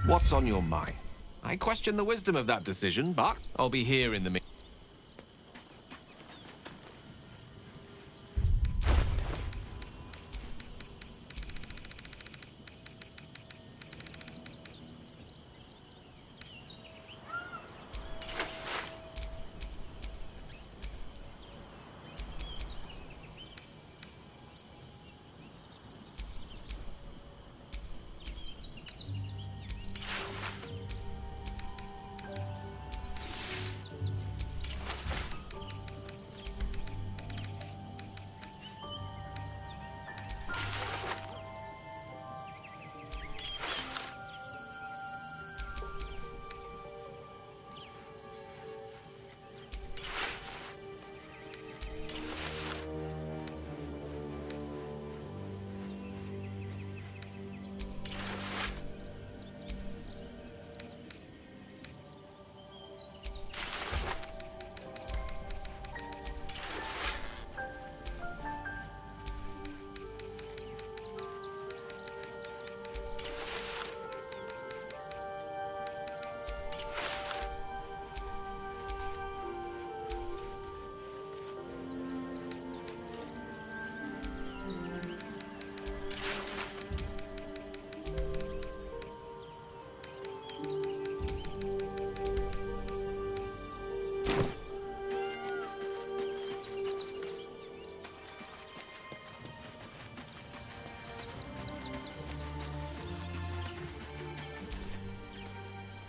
What's on your mind? I question the wisdom of that decision, but I'll be here in the meantime.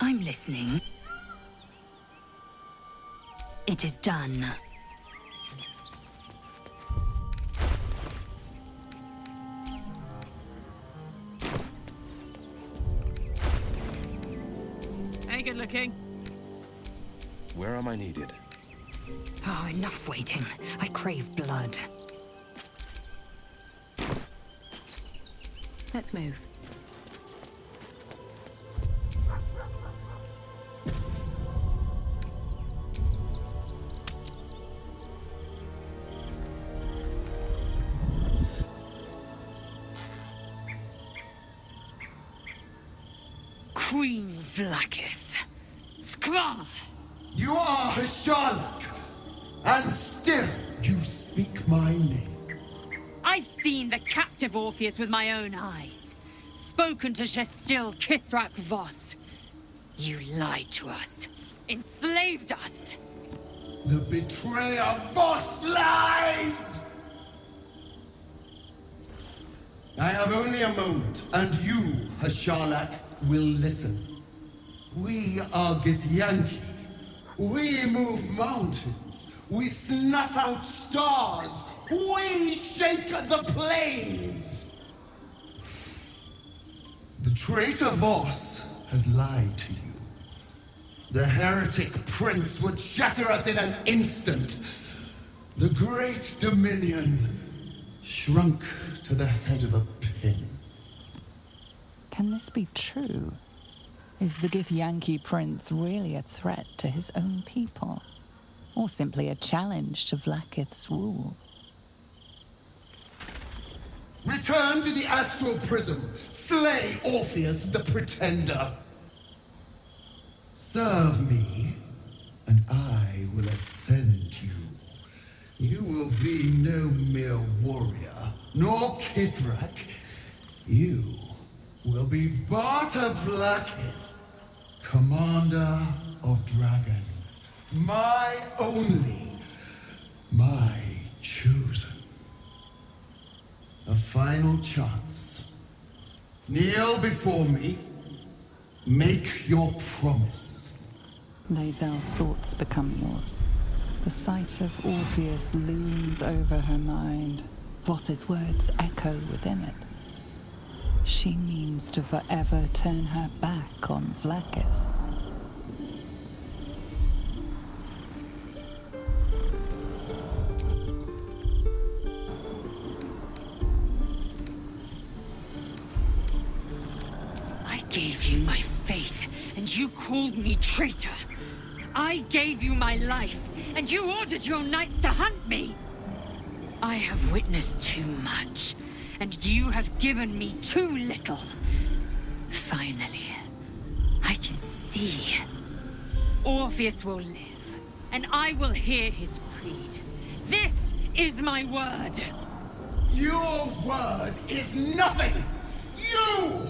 I'm listening. It is done. Hey, good looking. Where am I needed? Oh, enough waiting. I crave blood. Let's move. Queen Vlaakith. Skra! You are Hasharlok, and still you speak my name. I've seen the captive Orpheus with my own eyes. Spoken to Gestil Kithrak Voss. You lied to us. Enslaved us. The betrayer Voss lies! I have only a moment, and you, Hasharlok, will listen. We are Githyanki. We move mountains. We snuff out stars. We shake the plains. The traitor Voss has lied to you. The heretic prince would shatter us in an instant. The great dominion shrunk to the head of a pin. Can this be true? Is the Githyanki prince really a threat to his own people? Or simply a challenge to Vlaakith's rule? Return to the astral prism. Slay Orpheus the Pretender. Serve me, and I will ascend you. You will be no mere warrior, nor Kithrak. You will be Barta Vlaakith, commander of dragons. My only, my chosen. A final chance. Kneel before me. Make your promise. Lae'zel's thoughts become yours. The sight of Orpheus looms over her mind. Voss's words echo within it. She means to forever turn her back on Vlaakith. I gave you my faith, and you called me traitor. I gave you my life, and you ordered your knights to hunt me. I have witnessed too much, and you have given me too little. Finally, can see. Orpheus will live, and I will hear his creed. This is my word. Your word is nothing! You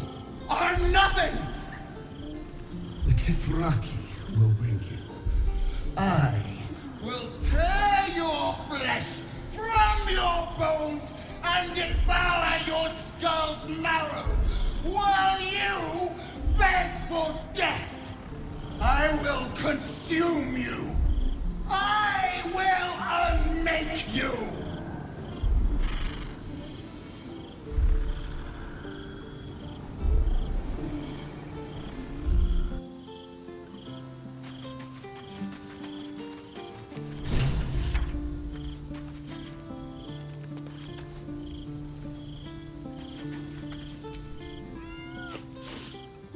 are nothing! The Kithraki will bring you. I will tear your flesh from your bones and devour your skull's marrow while you beg for death. I will consume you. I will unmake you.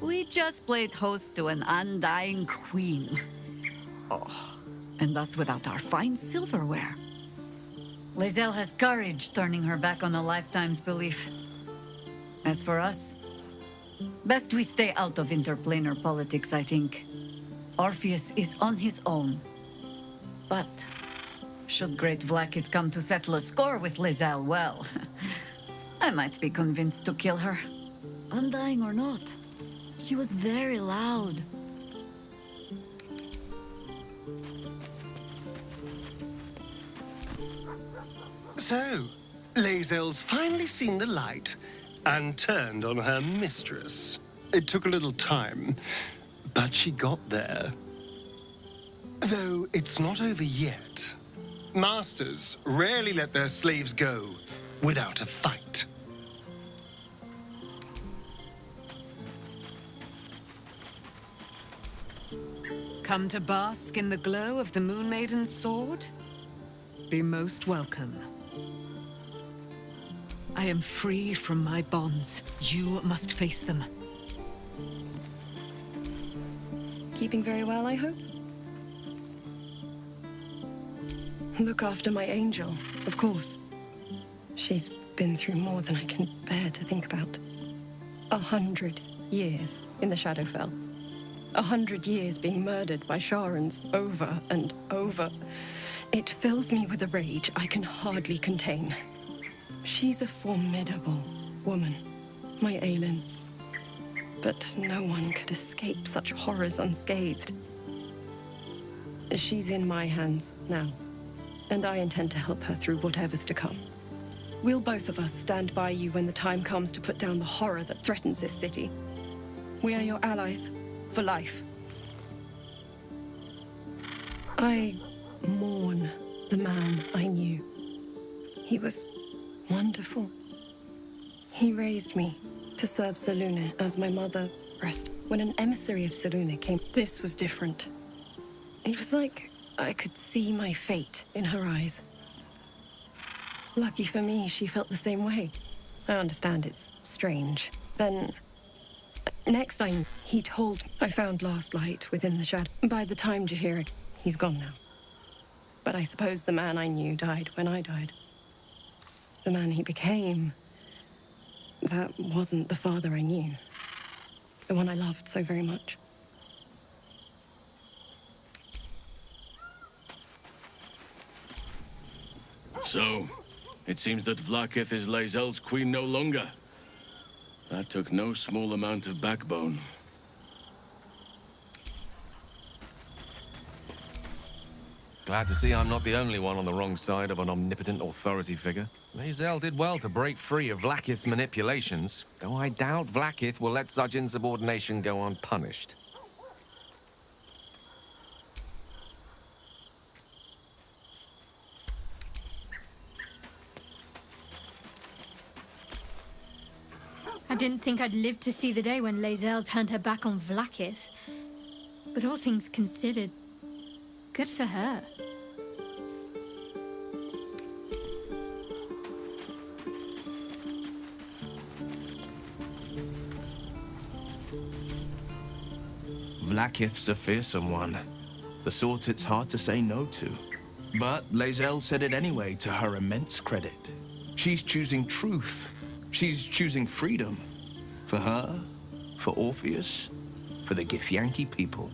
We just played host to an undying queen. Oh, and that's without our fine silverware. Lae'zel has courage turning her back on a lifetime's belief. As for us, best we stay out of interplanar politics, I think. Orpheus is on his own. But should great Vlaakith come to settle a score with Lae'zel, well, I might be convinced to kill her. Undying or not. She was very loud. So, Lae'zel's finally seen the light and turned on her mistress. It took a little time, but she got there. Though it's not over yet. Masters rarely let their slaves go without a fight. Come to bask in the glow of the Moon Maiden's sword? Be most welcome. I am free from my bonds. You must face them. Keeping very well, I hope? Look after my angel, of course. She's been through more than I can bear to think about. 100 years in the Shadowfell. 100 years being murdered by Sharans over and over. It fills me with a rage I can hardly contain. She's a formidable woman, my Aelin. But no one could escape such horrors unscathed. She's in my hands now, and I intend to help her through whatever's to come. We'll both of us stand by you when the time comes to put down the horror that threatens this city. We are your allies. For life. I mourn the man I knew. He was wonderful. He raised me to serve Selûne as my mother rest. When an emissary of Selûne came, this was different. It was like I could see my fate in her eyes. Lucky for me, she felt the same way. I understand it's strange. Then next time, he told I found last light within the shadow. By the time Jaheira, he's gone now. But I suppose the man I knew died when I died. The man he became, that wasn't the father I knew. The one I loved so very much. So, it seems that Vlaakith is Lae'zel's queen no longer. That took no small amount of backbone. Glad to see I'm not the only one on the wrong side of an omnipotent authority figure. Lae'zel did well to break free of Vlaakith's manipulations, though I doubt Vlaakith will let such insubordination go unpunished. I didn't think I'd live to see the day when Lae'zel turned her back on Vlaakith. But all things considered, good for her. Vlaakith's a fearsome one. The sort it's hard to say no to. But Lae'zel said it anyway, to her immense credit. She's choosing truth. She's choosing freedom. For her, for Orpheus, for for the Githyanki people.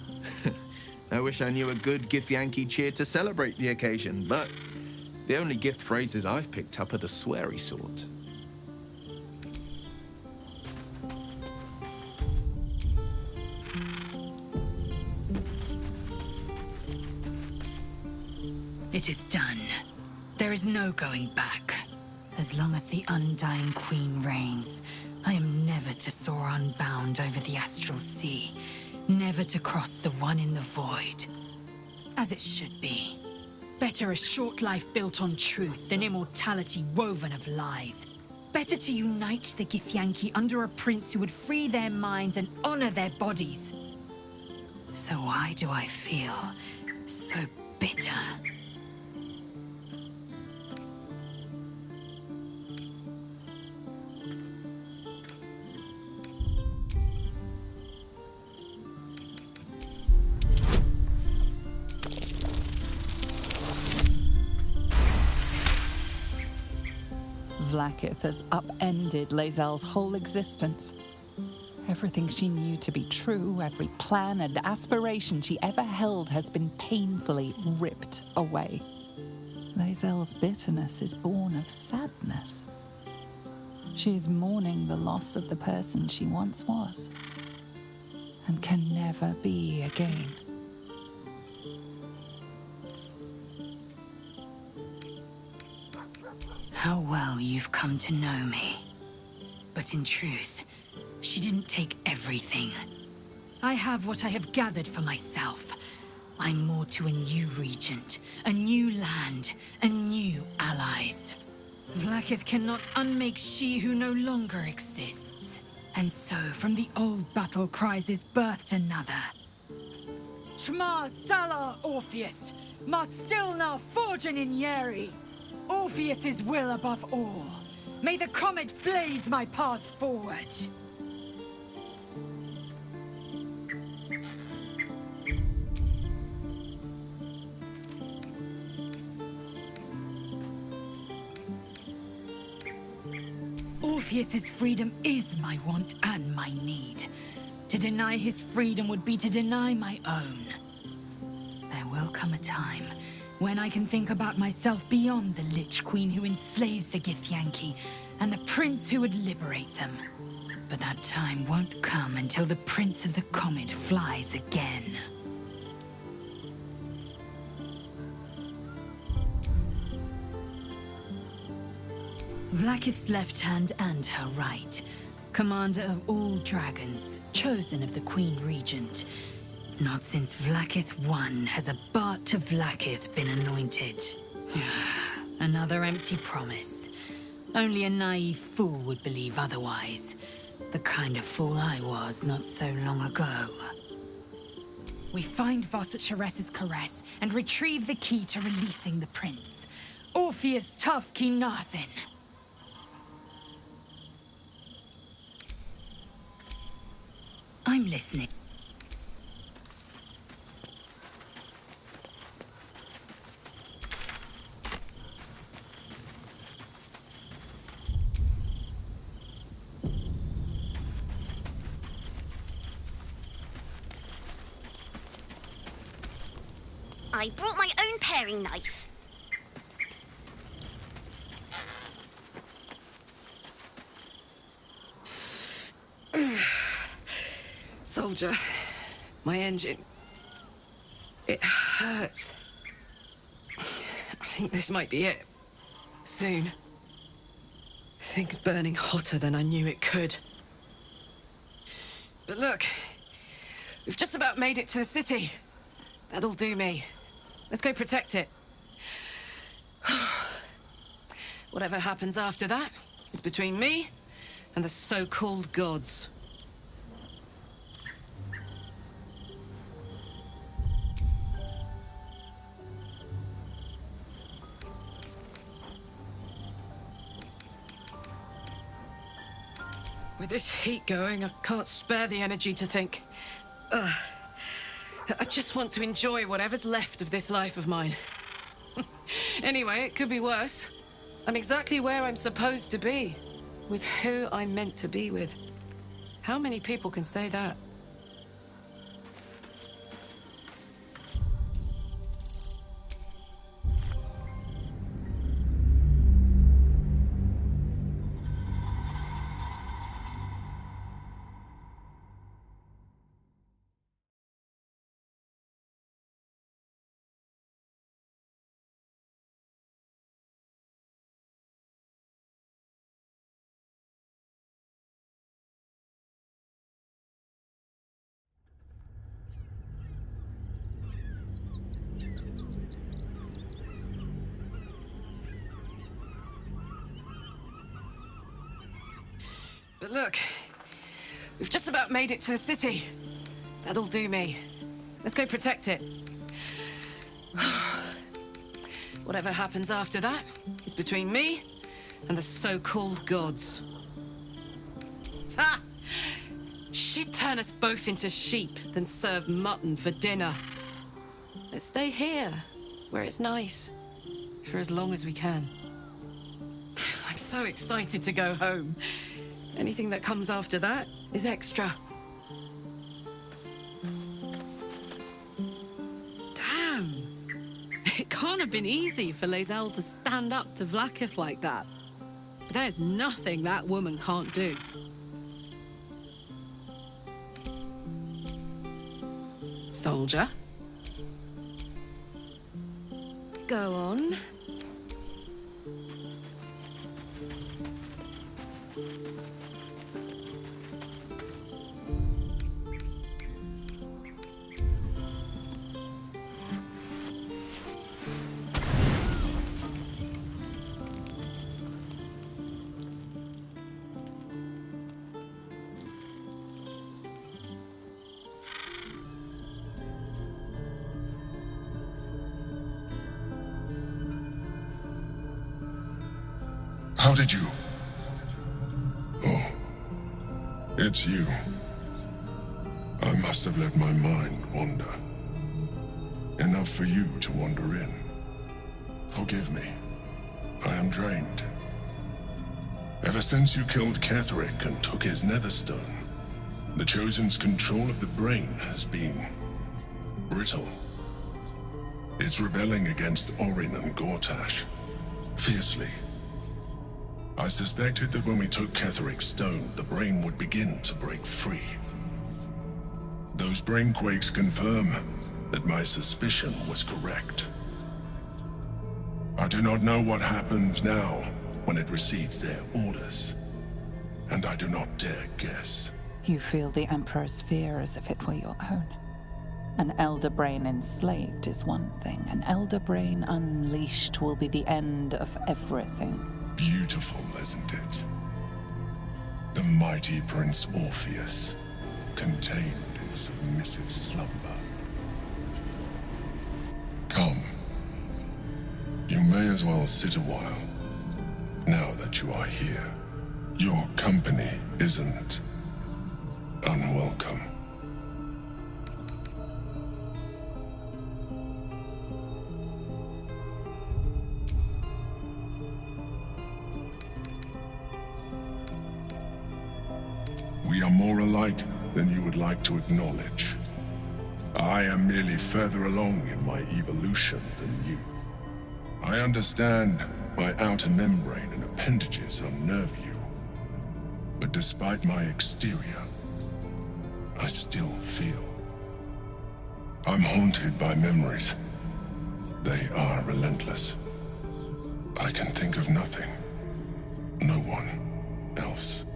I wish I knew a good Githyanki cheer to celebrate the occasion, but the only gift phrases I've picked up are the sweary sort. It is done. There is no going back. As long as the Undying Queen reigns, I am never to soar unbound over the astral sea, never to cross the one in the void. As it should be. Better a short life built on truth than immortality woven of lies. Better to unite the Githyanki under a prince who would free their minds and honor their bodies. So why do I feel so bitter? Vlaakith has upended Lae'zel's whole existence. Everything she knew to be true, every plan and aspiration she ever held has been painfully ripped away. Lae'zel's bitterness is born of sadness. She's mourning the loss of the person she once was, and can never be again. How well you've come to know me. But in truth, she didn't take everything. I have what I have gathered for myself. I'm more to a new regent, a new land, and new allies. Vlaakith cannot unmake she who no longer exists. And so, from the old battle cries is birthed another. Shma Salar Orpheus, Ma Stilna Forgin in Yeri. Orpheus's will above all. May the comet blaze my path forward. Orpheus's freedom is my want and my need. To deny his freedom would be to deny my own. There will come a time when I can think about myself beyond the Lich Queen who enslaves the Githyanki and the prince who would liberate them. But that time won't come until the Prince of the Comet flies again. Vlaakith's left hand and her right. Commander of all dragons, chosen of the Queen Regent. Not since Vlaakith I has a Bart to Vlaakith been anointed. Another empty promise. Only a naive fool would believe otherwise. The kind of fool I was not so long ago. We find Voss at Shares's caress and retrieve the key to releasing the prince. Orpheus Tough Kinazin. I'm listening. I brought my own paring knife. Soldier, my engine. It hurts. I think this might be it. Soon. Things burning hotter than I knew it could. But look, we've just about made it to the city. That'll do me. Let's go protect it. Whatever happens after that is between me and the so-called gods. With this heat going, I can't spare the energy to think. I just want to enjoy whatever's left of this life of mine. Anyway, it could be worse. I'm exactly where I'm supposed to be, with who I'm meant to be with. How many people can say that? But look, we've just about made it to the city. That'll do me. Let's go protect it. Whatever happens after that is between me and the so-called gods. Ha! She'd turn us both into sheep, then serve mutton for dinner. Let's stay here, where it's nice, for as long as we can. I'm so excited to go home. Anything that comes after that is extra. Damn! It can't have been easy for Lae'zel to stand up to Vlaakith like that. But there's nothing that woman can't do. Soldier. Go on. How did you? Oh, it's you. I must have let my mind wander. Enough for you to wander in. Forgive me. I am drained. Ever since you killed Ketheric and took his netherstone, the Chosen's control of the brain has been brittle. It's rebelling against Orin and Gortash, fiercely. I suspected that when we took Ketheric's stone, the brain would begin to break free. Those brain quakes confirm that my suspicion was correct. I do not know what happens now when it receives their orders, and I do not dare guess. You feel the Emperor's fear as if it were your own. An elder brain enslaved is one thing. An elder brain unleashed will be the end of everything. Beautiful, isn't it? The mighty Prince Orpheus, contained in submissive slumber. Come. You may as well sit a while, now that you are here. Your company isn't unwelcome. We are more alike than you would like to acknowledge. I am merely further along in my evolution than you. I understand my outer membrane and appendages unnerve you. But despite my exterior, I still feel. I'm haunted by memories. They are relentless. I can think of nothing. No one else.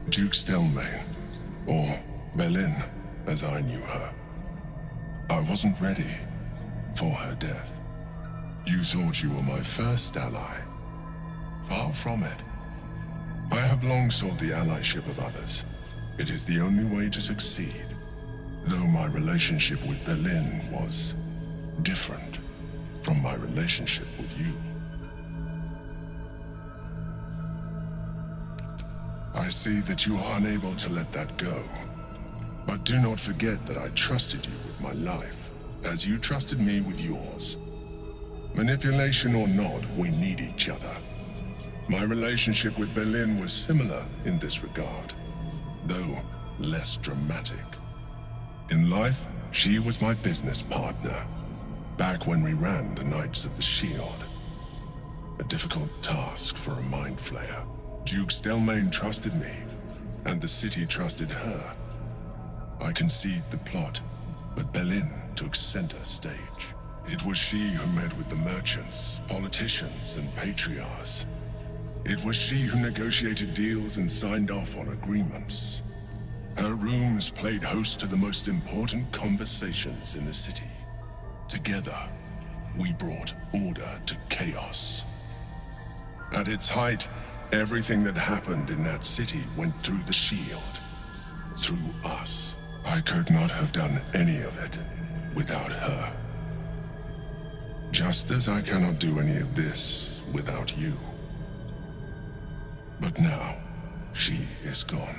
Duke Stelmane, or Belin, as I knew her. I wasn't ready for her death. You thought you were my first ally. Far from it. I have long sought the allyship of others. It is the only way to succeed. Though my relationship with Belin was different from my relationship with you. I see that you are unable to let that go. But do not forget that I trusted you with my life, as you trusted me with yours. Manipulation or not, we need each other. My relationship with Belin was similar in this regard, though less dramatic. In life, she was my business partner, back when we ran the Knights of the Shield. A difficult task for a mind flayer. Duke Stelmane trusted me, and the city trusted her. I conceived the plot, but Belin took center stage. It was she who met with the merchants, politicians, and patriarchs. It was she who negotiated deals and signed off on agreements. Her rooms played host to the most important conversations in the city. Together, we brought order to chaos. At its height, everything that happened in that city went through the shield. Through us. I could not have done any of it without her. Just as I cannot do any of this without you. But now, she is gone.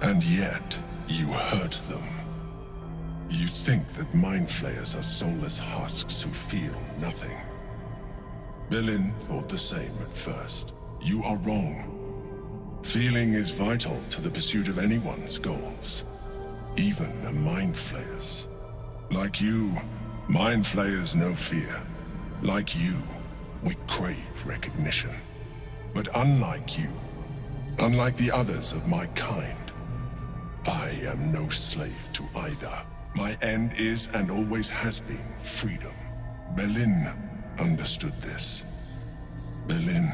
And yet, you hurt them. You think that mind flayers are soulless husks who feel nothing. Belin thought the same at first. You are wrong. Feeling is vital to the pursuit of anyone's goals, even a mind flayer's. Like you, mind flayers know fear. Like you, we crave recognition. But unlike you, unlike the others of my kind, I am no slave to either. My end is and always has been freedom. Belin understood this. Belin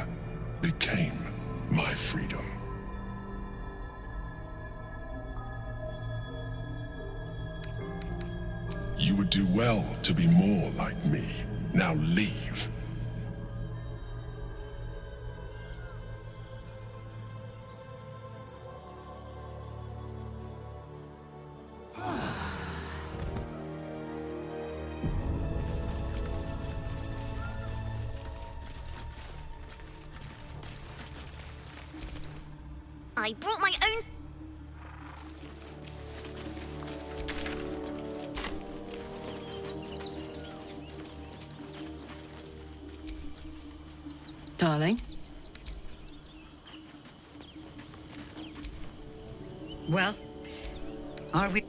became my freedom. You would do well to be more like me. Now leave. I brought my own... Darling? Well, are we...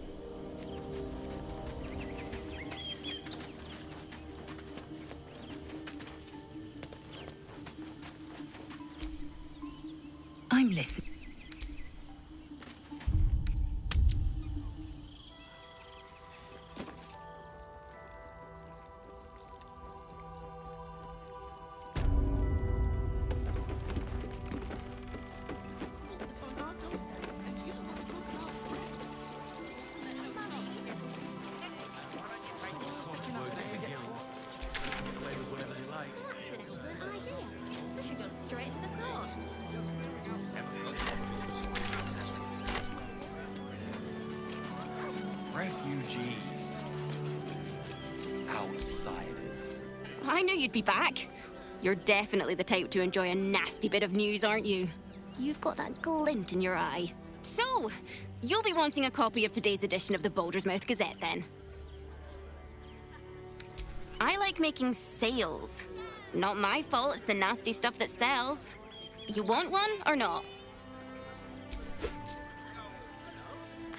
I'm listening. Refugees. Outsiders. I knew you'd be back. You're definitely the type to enjoy a nasty bit of news, aren't you? You've got that glint in your eye. So, you'll be wanting a copy of today's edition of the Baldur's Mouth Gazette, then? I like making sales. Not my fault, it's the nasty stuff that sells. You want one or not?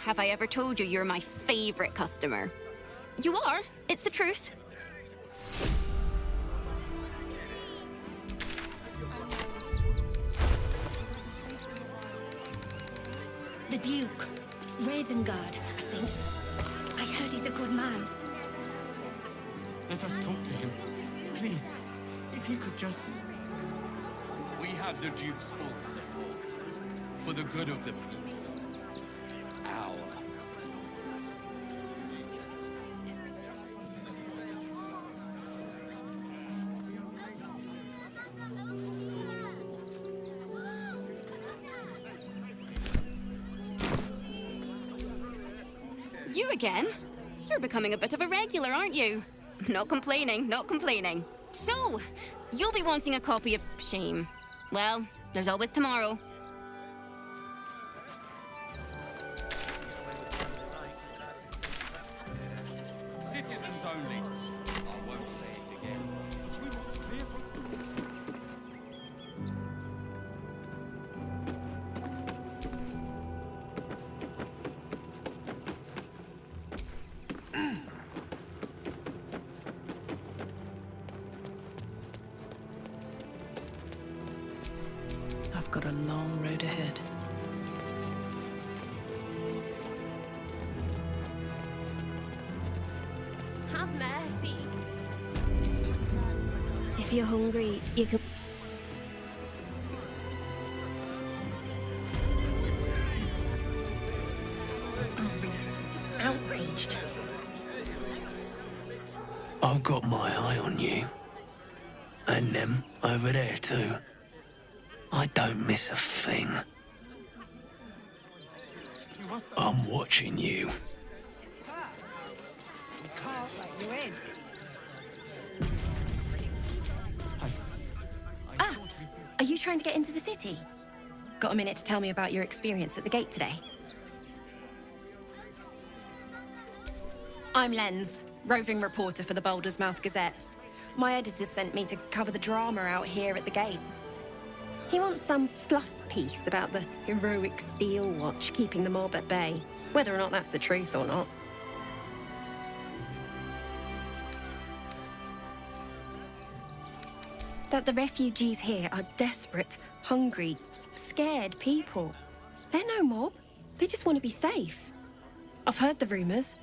Have I ever told you you're my favorite customer? You are. It's the truth. The Duke. Ravengard, I think. I heard he's a good man. Let us talk to him. Please, if you could just... We have the Duke's full support. For the good of the people. Our. You again? You're becoming a bit of a regular, aren't you? Not complaining, not complaining. So, you'll be wanting a copy of Shame. Well, there's always tomorrow. Citizens only. I won't say it again. I've got a long road ahead. Have mercy. If you're hungry, you can... Outraged. I've got my eye on you. And them over there too. I don't miss a thing. I'm watching you. We can't let you in. Are you trying to get into the city? Got a minute to tell me about your experience at the gate today? I'm Lens, roving reporter for the Baldur's Mouth Gazette. My editor sent me to cover the drama out here at the gate. He wants some fluff piece about the heroic steel watch keeping the mob at bay, whether or not that's the truth or not. That the refugees here are desperate, hungry, scared people. They're no mob. They just want to be safe. I've heard the rumours.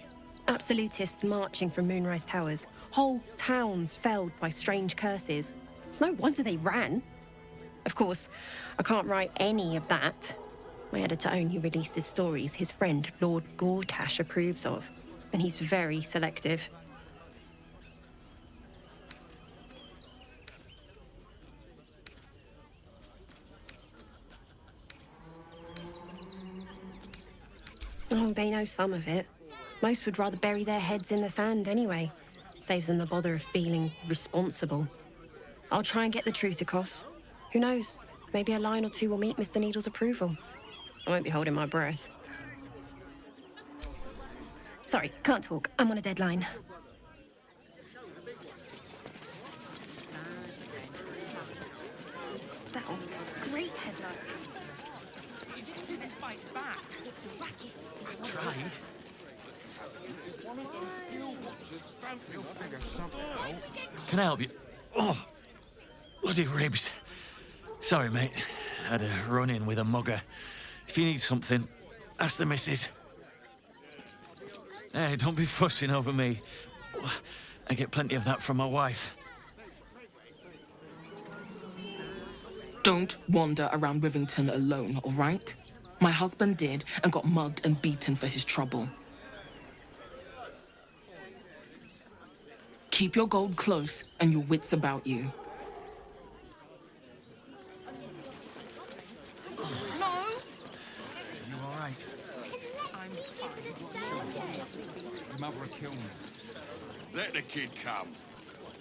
Absolutists marching from Moonrise Towers. Whole towns felled by strange curses. It's no wonder they ran. Of course, I can't write any of that. My editor only releases stories his friend Lord Gortash approves of, and he's very selective. Oh, they know some of it. Most would rather bury their heads in the sand anyway. Saves them the bother of feeling responsible. I'll try and get the truth across. Who knows? Maybe a line or two will meet Mr. Needle's approval. I won't be holding my breath. Sorry, can't talk. I'm on a deadline. That will make a great headline. You didn't even fight back. It's a racket. I tried. Can I help you? Oh, bloody ribs. Sorry, mate. Had a run-in with a mugger. If you need something, ask the missus. Hey, don't be fussing over me. I get plenty of that from my wife. Don't wander around Rivington alone, all right? My husband did and got mugged and beaten for his trouble. Keep your gold close and your wits about you. No! You all right? I'm fine. Your mother will kill me. Let the kid come.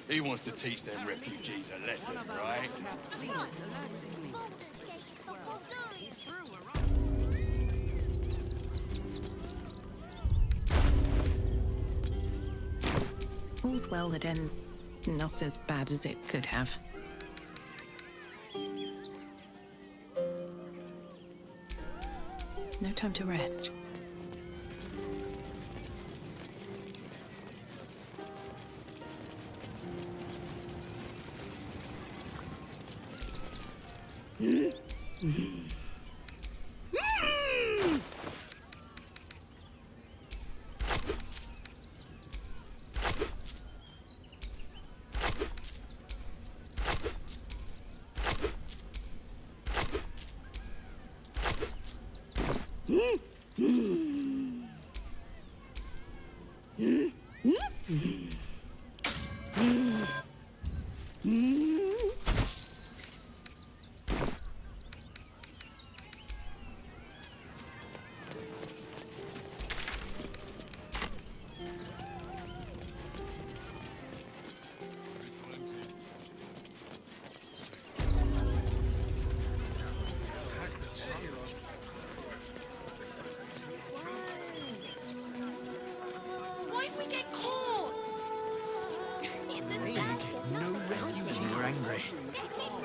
He wants to teach them refugees a lesson, right? All's well that ends not as bad as it could have. No time to rest. What if we get caught? No refugee. You're angry.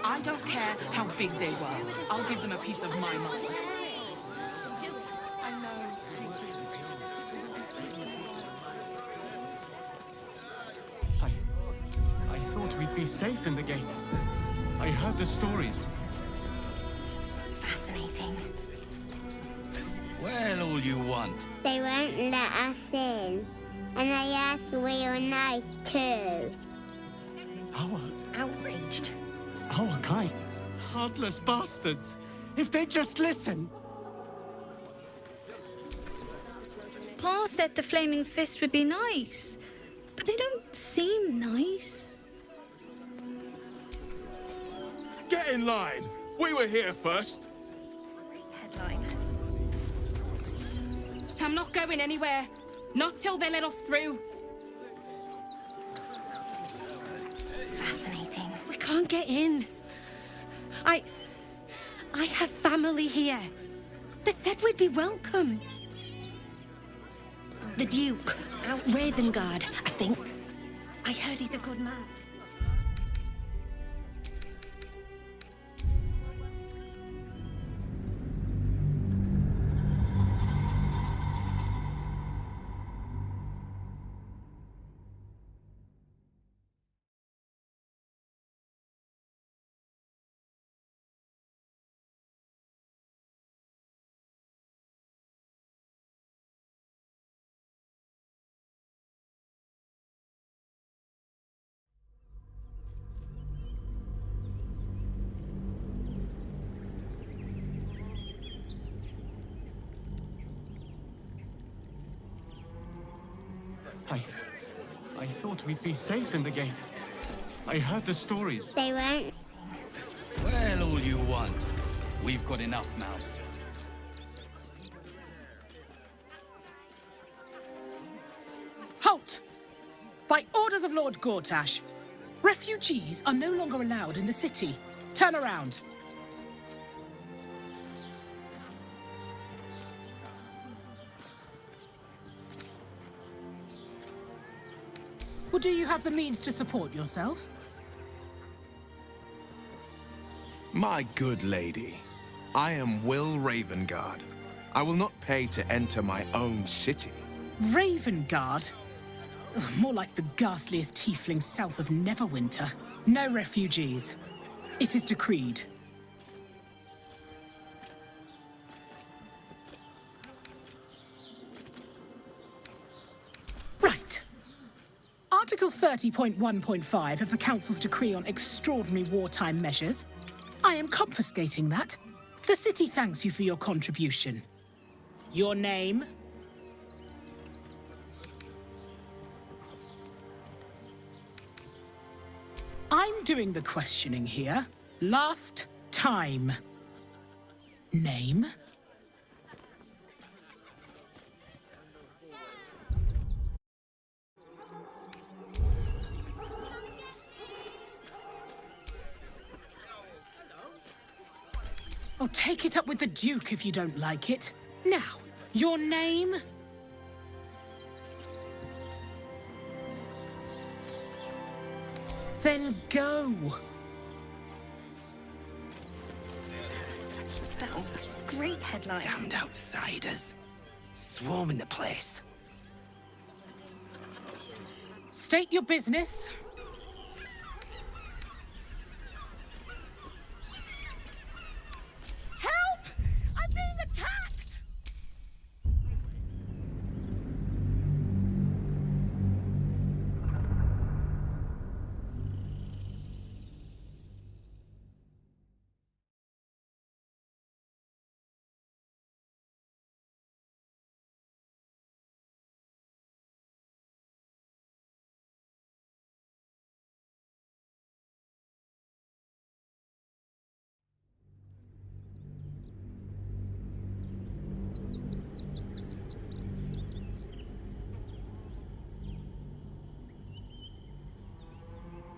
I don't care how big they were. I'll give them a piece of my mind. I thought we'd be safe in the gate. I heard the stories. Fascinating. Well, all you want. They won't let us in. And they asked we were nice too. Oh, outraged. Oh, Akai. Heartless bastards. If they'd just listen. Pa said the Flaming Fist would be nice, but they don't seem nice. Get in line! We were here first. Headline. I'm not going anywhere. Not till they let us through. Fascinating. We can't get in. I have family here. They said we'd be welcome. The Duke, out Ravengard, I think. I heard he's a good man. I thought we'd be safe in the gate. I heard the stories. They won't. Well, all you want. We've got enough mouths to. Halt! By orders of Lord Gortash, refugees are no longer allowed in the city. Turn around. Well, do you have the means to support yourself? My good lady, I am Will Ravengard. I will not pay to enter my own city. Ravengard? Ugh, more like the ghastliest tiefling south of Neverwinter. No refugees. It is decreed. Right. Article 30.1.5 of the Council's decree on extraordinary wartime measures. I am confiscating that. The city thanks you for your contribution. Your name? I'm doing the questioning here. Last time. Name? Oh, take it up with the Duke if you don't like it. Now, your name? Then go. Great headline. Damned outsiders. Swarming the place. State your business. Help! I'm being attacked!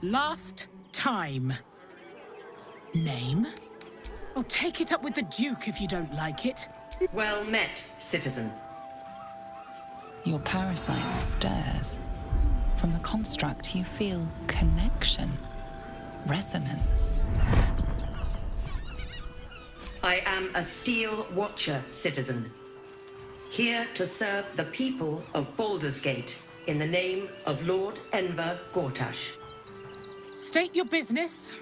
Last time. Name? Oh, take it up with the Duke if you don't like it. Well met, citizen. Your parasite stirs. From the construct, you feel connection, resonance. I am a Steel Watcher, citizen. Here to serve the people of Baldur's Gate in the name of Lord Enver Gortash. State your business.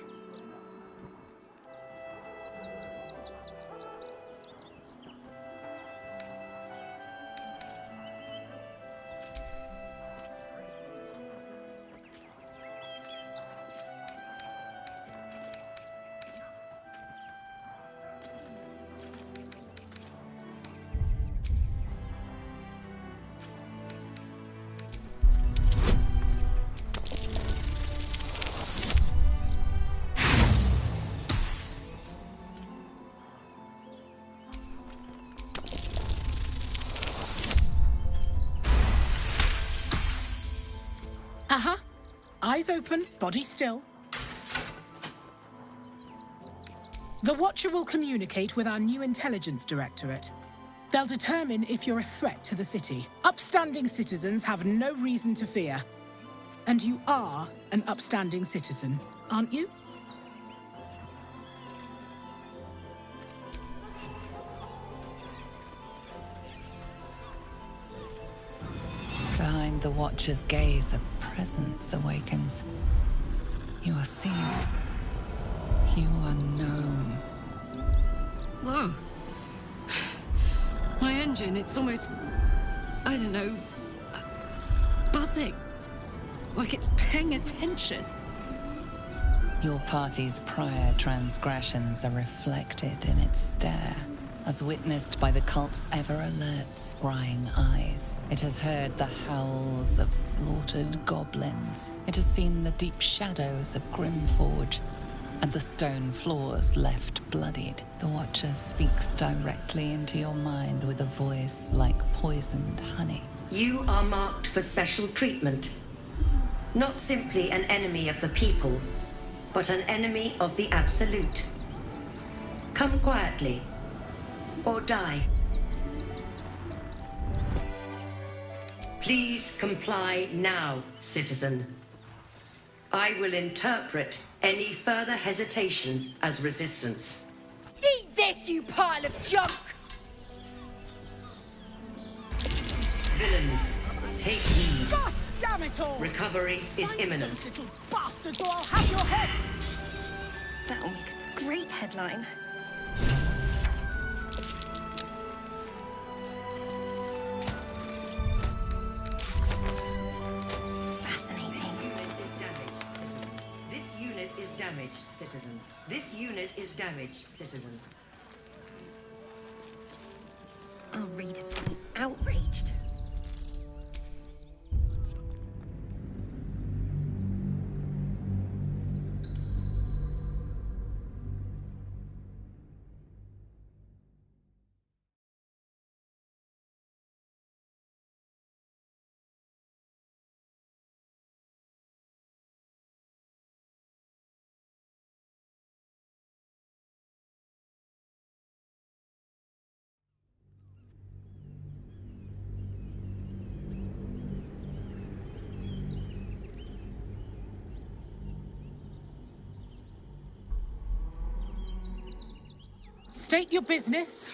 Uh-huh. Eyes open, body still. The Watcher will communicate with our new intelligence directorate. They'll determine if you're a threat to the city. Upstanding citizens have no reason to fear. And you are an upstanding citizen, aren't you? Behind the Watcher's gaze, a presence awakens. You are seen. You are known. Whoa. My engine, it's almost, I don't know, buzzing. Like it's paying attention. Your party's prior transgressions are reflected in its stare, as witnessed by the cult's ever-alert, scrying eyes. It has heard the howls of slaughtered goblins. It has seen the deep shadows of Grimforge, and the stone floors left bloodied. The Watcher speaks directly into your mind with a voice like poisoned honey. You are marked for special treatment. Not simply an enemy of the people, but an enemy of the Absolute. Come quietly, or die. Please comply now, citizen. I will interpret any further hesitation as resistance. Eat this, you pile of junk! Villains, take heed. God damn it all! Recovery is imminent. Those little bastards, or I'll have your heads! That'll make a great headline. This unit is damaged, citizen. This unit is damaged, citizen. Our readers will be outraged. State your business.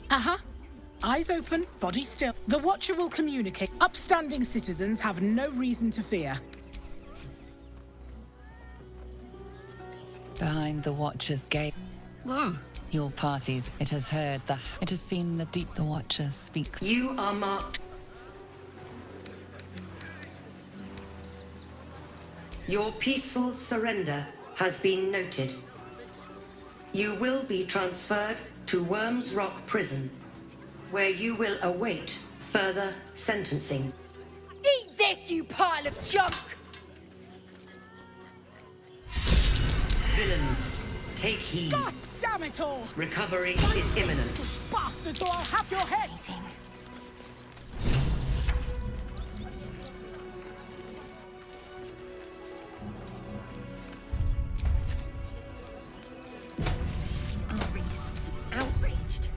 Uh-huh. Eyes open, body still. The Watcher will communicate. Upstanding citizens have no reason to fear. Behind the Watcher's gate. Whoa. Your party's, it has heard the, it has seen the deep. The Watcher speaks. You are marked. Your peaceful surrender has been noted. You will be transferred to Worms Rock Prison, where you will await further sentencing. Eat this, you pile of junk! Villains, take heed. God damn it all! Recovery is imminent. Bastards, or I'll have your heads! Outraged.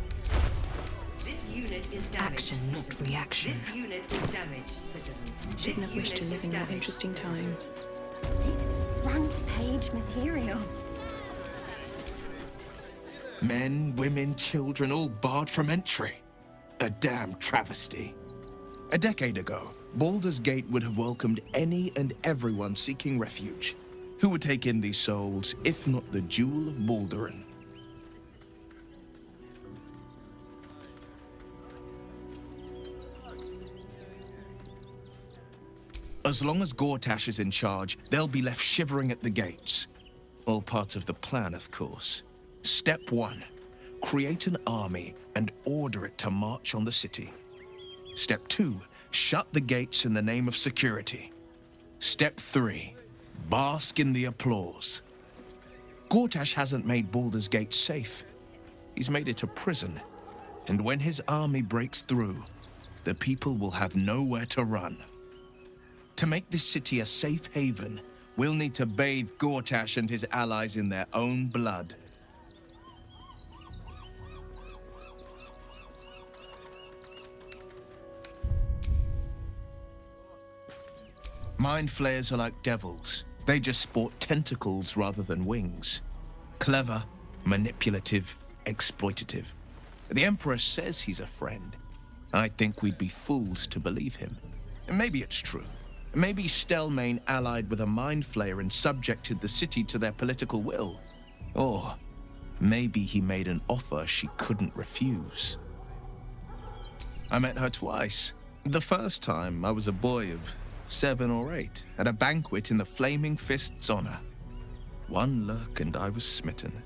This unit is damaged. Action, not reaction. This unit is damaged, citizen. Shouldn't This have wished to unit live is in more damaged, interesting citizen. times. This is front page material. Men, women, children, all barred from entry. A damn travesty. A decade ago, Baldur's Gate would have welcomed any and everyone seeking refuge. Who would take in these souls, if not the Jewel of Baldurin? As long as Gortash is in charge, they'll be left shivering at the gates. All part of the plan, of course. Step 1. Create an army and order it to march on the city. Step 2. Shut the gates in the name of security. Step 3. Bask in the applause. Gortash hasn't made Baldur's Gate safe. He's made it a prison. And when his army breaks through, the people will have nowhere to run. To make this city a safe haven, we'll need to bathe Gortash and his allies in their own blood. Mind flayers are like devils. They just sport tentacles rather than wings. Clever, manipulative, exploitative. The Emperor says he's a friend. I think we'd be fools to believe him. And maybe it's true. Maybe Stelmane allied with a mind flayer and subjected the city to their political will. Or maybe he made an offer she couldn't refuse. I met her twice. The first time, I was a boy of 7 or 8, at a banquet in the Flaming Fist's honor. One look and I was smitten.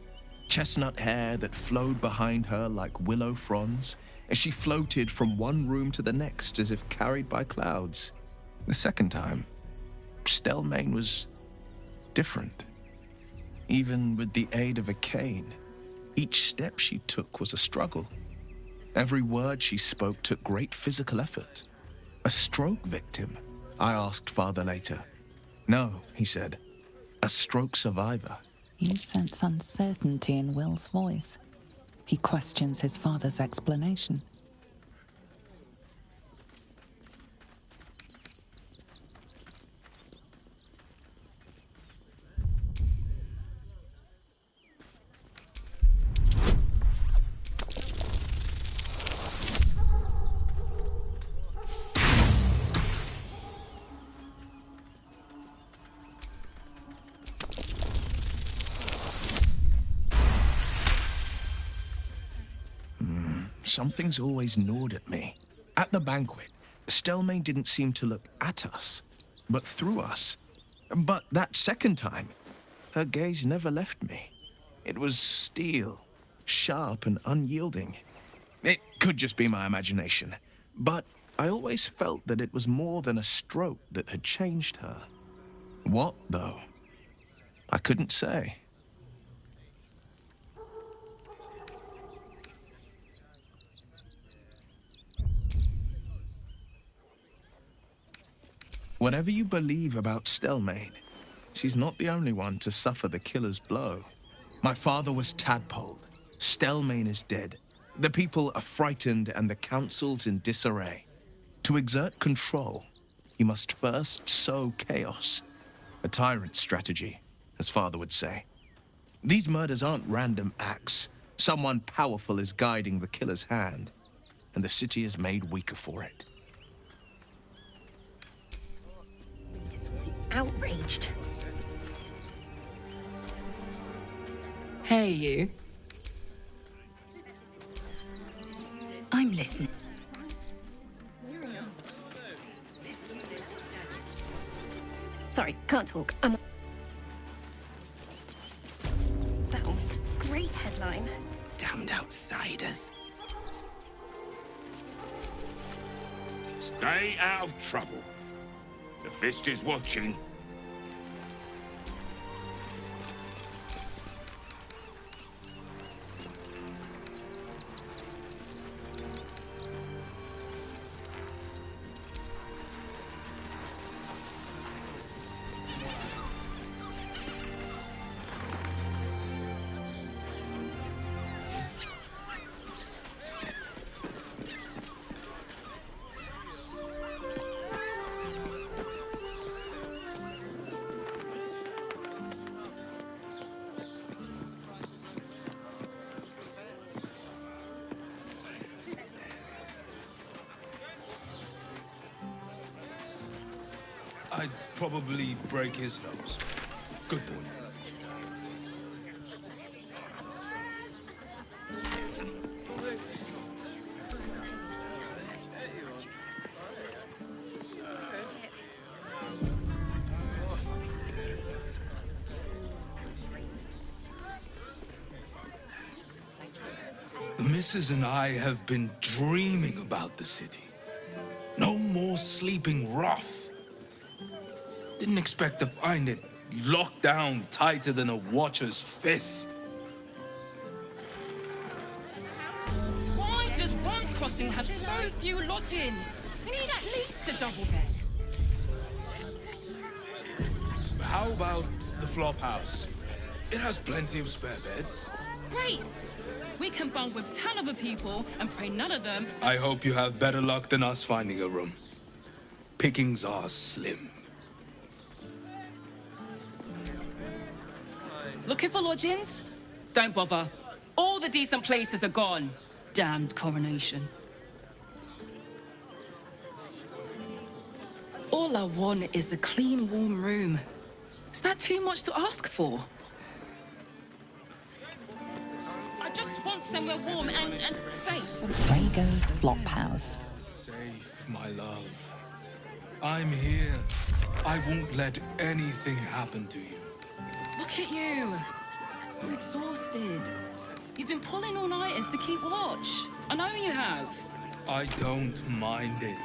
Chestnut hair that flowed behind her like willow fronds as she floated from one room to the next as if carried by clouds. The second time, Stelmane was different. Even with the aid of a cane, each step she took was a struggle. Every word she spoke took great physical effort. A stroke victim? I asked Father later. No, he said. A stroke survivor. You sense uncertainty in Will's voice. He questions his father's explanation. Something's always gnawed at me. At the banquet, Stelmane didn't seem to look at us, but through us. But that second time, her gaze never left me. It was steel, sharp and unyielding. It could just be my imagination, but I always felt that it was more than a stroke that had changed her. What, though? I couldn't say. Whatever you believe about Stelmane, she's not the only one to suffer the killer's blow. My father was tadpoled. Stelmane is dead. The people are frightened and the council's in disarray. To exert control, you must first sow chaos. A tyrant's strategy, as father would say. These murders aren't random acts. Someone powerful is guiding the killer's hand, and the city is made weaker for it. Outraged. Hey, you. I'm listening. Sorry, can't talk. That'll make a great headline. Damned outsiders. Stay out of trouble. The Fist is watching. I'd probably break his nose. Good boy. The missus and I have been dreaming about the city. No more sleeping rough. Didn't expect to find it locked down tighter than a watcher's fist. Why does Worms Crossing have so few lodgings? We need at least a double bed. How about the flop house? It has plenty of spare beds. Great! We can bunk with 10 other people and pray none of them. I hope you have better luck than us finding a room. Pickings are slim. Looking for lodgings? Don't bother. All the decent places are gone. Damned coronation. All I want is a clean, warm room. Is that too much to ask for? I just want somewhere warm and safe. Frago's Flophouse. Safe, my love. I'm here. I won't let anything happen to you. Look at you. You're exhausted. You've been pulling all-nighters to keep watch. I know you have. I don't mind it.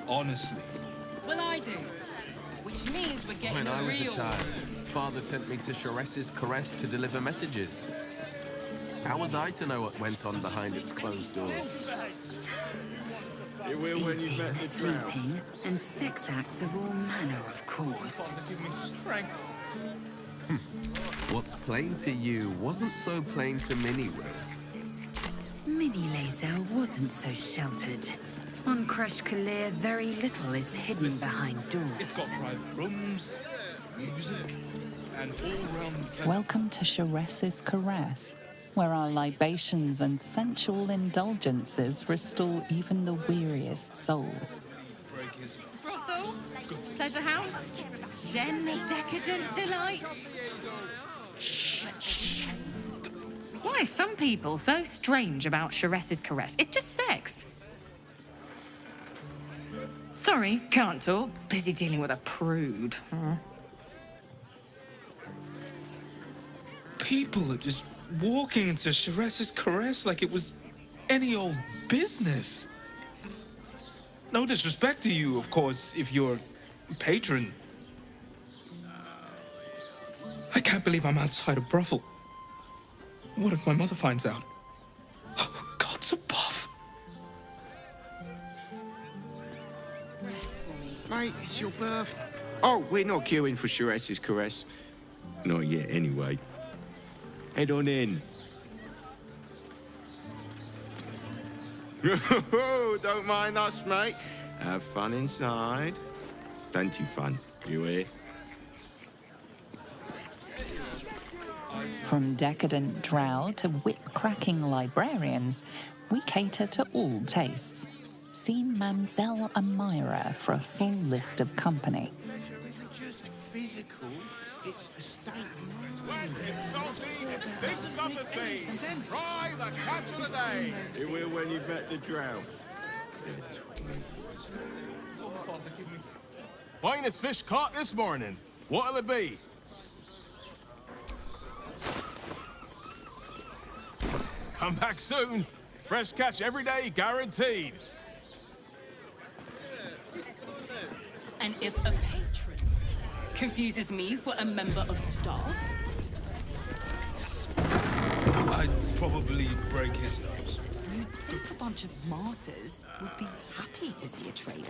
Honestly. Well, I do. Which means we're getting When I a was real... a child, Father sent me to Sharess's Caress to deliver messages. How was I to know what went on behind its closed doors? You will when you Eating, met the sleeping, and sex acts of all manner, of course. Father, give me strength. What's plain to you wasn't so plain to Minnie, Will. Minnie Lae'zel wasn't so sheltered. On Kresh Kalir, very little is hidden behind doors. It's got private rooms, music, and all-round... Welcome to Sharess's Caress, where our libations and sensual indulgences restore even the weariest souls. Brothel? Pleasure house? Den of decadent delights? Why are some people so strange about Sharess's Caress? It's just sex. Sorry, can't talk. Busy dealing with a prude. People are just walking into Sharess's Caress like it was any old business. No disrespect to you, of course, if you're a patron. I can't believe I'm outside a brothel. What if my mother finds out? God's above. Mate, it's your birthday. Oh, we're not queuing for Sharess's Caress. Not yet, anyway. Head on in. Don't mind us, mate. Have fun inside. Plenty fun. You hear? From decadent drow to whip-cracking librarians, we cater to all tastes. See Mamselle Amira for a full list of company. Pleasure isn't just physical, it's a state of mind. This summer thing. Try the catch of the day. You will when you've met the drow. Finest fish caught this morning. What'll it be? Come back soon. Fresh catch every day, guaranteed. And if a patron confuses me for a member of staff, I'd probably break his nose. I think a bunch of martyrs would be happy to see a trader.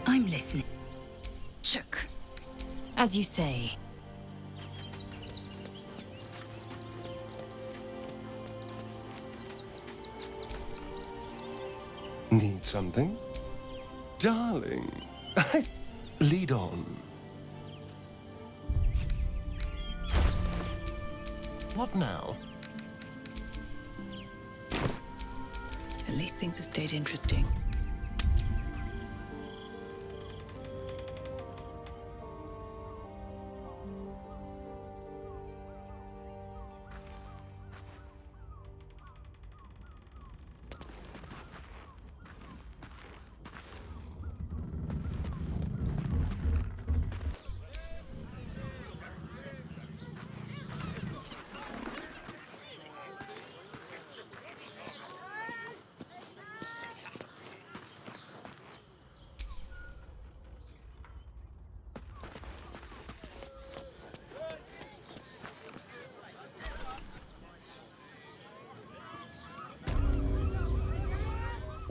I'm listening. Chook. As you say. Need something? Darling, lead on. What now? At least things have stayed interesting.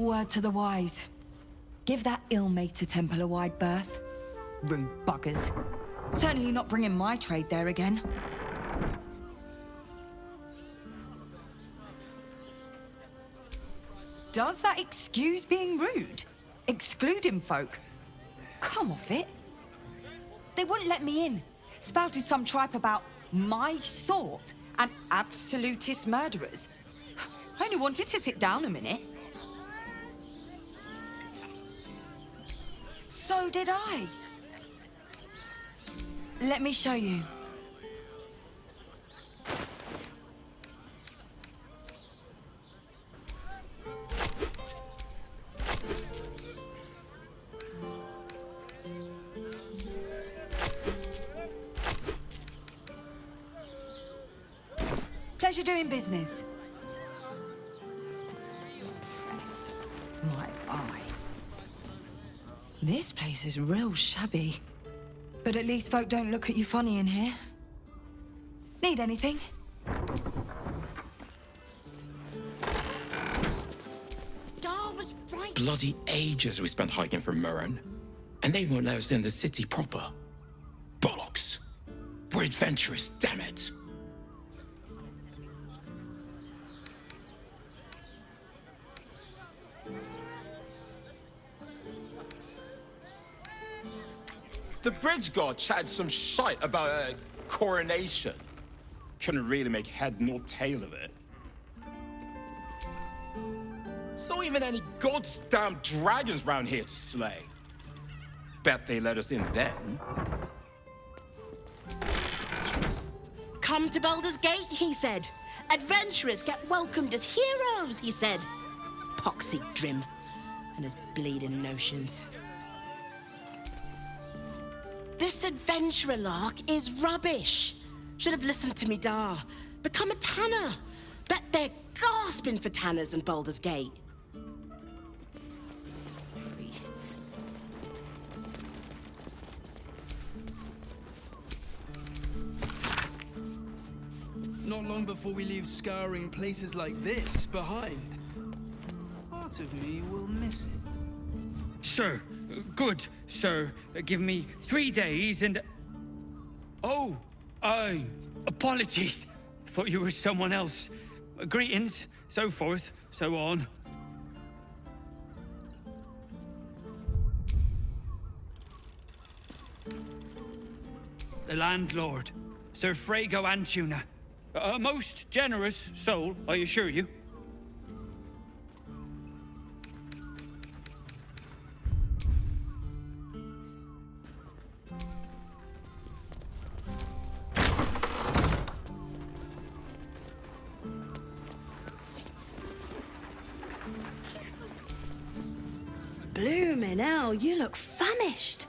Word to the wise. Give that ill-mate to Temple a wide berth. Rude buggers. Certainly not bringing my trade there again. Does that excuse being rude? Excluding folk? Come off it. They wouldn't let me in. Spouted some tripe about my sort and absolutist murderers. I only wanted to sit down a minute. So did I. Let me show you. Pleasure doing business. Impressed. My eye. This place is real shabby. But at least folk don't look at you funny in here. Need anything? Dar was right. Bloody ages we spent hiking from Murren. And they won't let us in the city proper. Bollocks. We're adventurous, damn it. The bridge god chatted some shite about a coronation. Couldn't really make head nor tail of it. There's not even any goddamn dragons round here to slay. Bet they let us in then. Come to Baldur's Gate, he said. Adventurers get welcomed as heroes, he said. Poxy Drim and his bleeding notions. This adventurer lark is rubbish. Should have listened to me, Dar. Become a tanner. Bet they're gasping for tanners in Baldur's Gate. Priests. Not long before we leave scouring places like this behind, part of me will miss it. Sir, good, sir. Give me 3 days and... Oh, apologies. Thought you were someone else. Greetings, so forth, so on. The landlord, Sir Frago Antuna. A most generous soul, I assure you. Bloomin' hell, you look famished.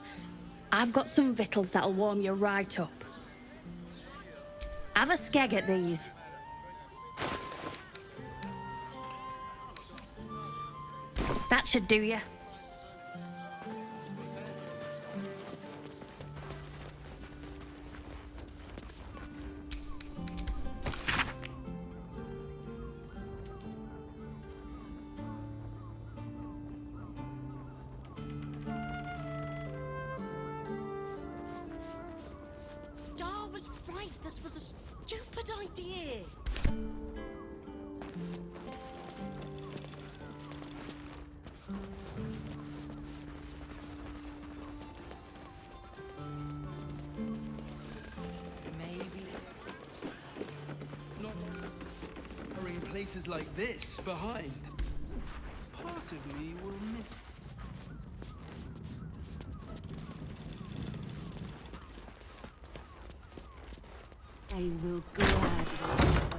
I've got some victuals that'll warm you right up. Have a skeg at these. That should do you. Dar was right. This was a stupid idea. Scouring places like this behind, part of me will miss. I will gladly do so.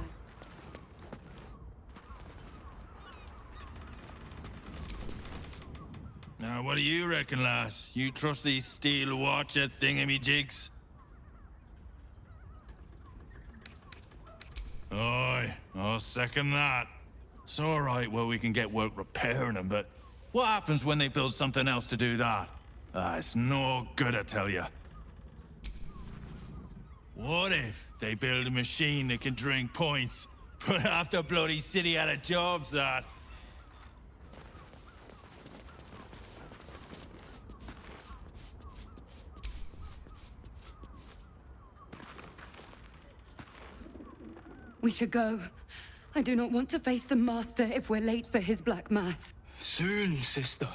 Now, what do you reckon, lass? You trust these steel watcher thingamajigs? Aye, I'll second that. It's all right where we can get work repairing them, but what happens when they build something else to do that? It's no good, I tell you. What if they build a machine that can drink points, but half the bloody city out of jobs, that? We should go. I do not want to face the Master if we're late for his Black Mass. Soon, sister.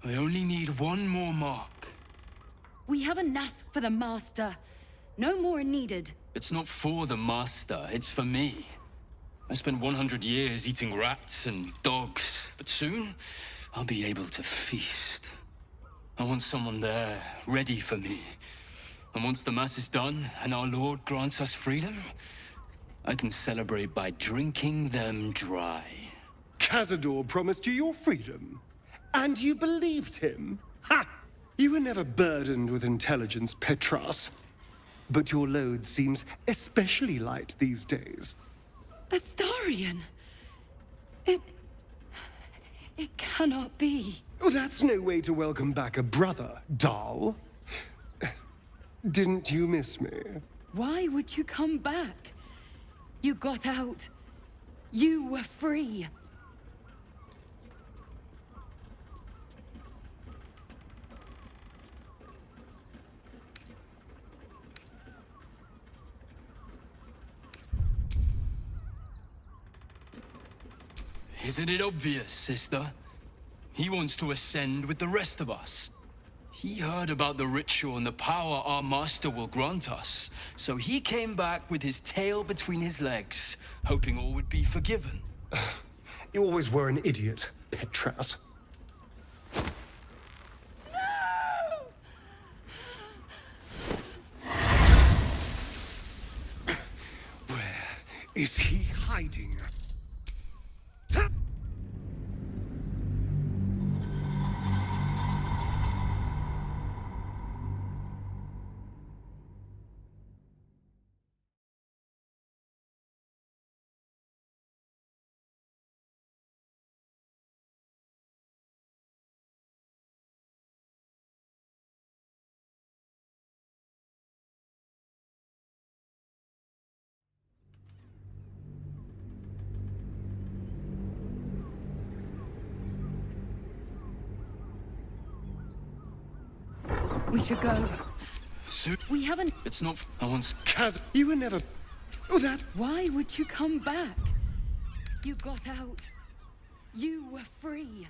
I only need one more mark. We have enough for the Master. No more are needed. It's not for the Master, it's for me. I spent 100 years eating rats and dogs, but soon I'll be able to feast. I want someone there, ready for me. And once the Mass is done and our Lord grants us freedom, I can celebrate by drinking them dry. Cazador promised you your freedom, and you believed him? Ha! You were never burdened with intelligence, Petras. But your load seems especially light these days. Astarion! It cannot be. Oh, that's no way to welcome back a brother, doll. Didn't you miss me? Why would you come back? You got out. You were free. Isn't it obvious, sister? He wants to ascend with the rest of us. He heard about the ritual and the power our master will grant us, so he came back with his tail between his legs, hoping all would be forgiven. You always were an idiot, Petras. Where is he hiding? We should go. Soon? We haven't... It's not... I want... Kaz, you were never... Oh, that... Why would you come back? You got out. You were free.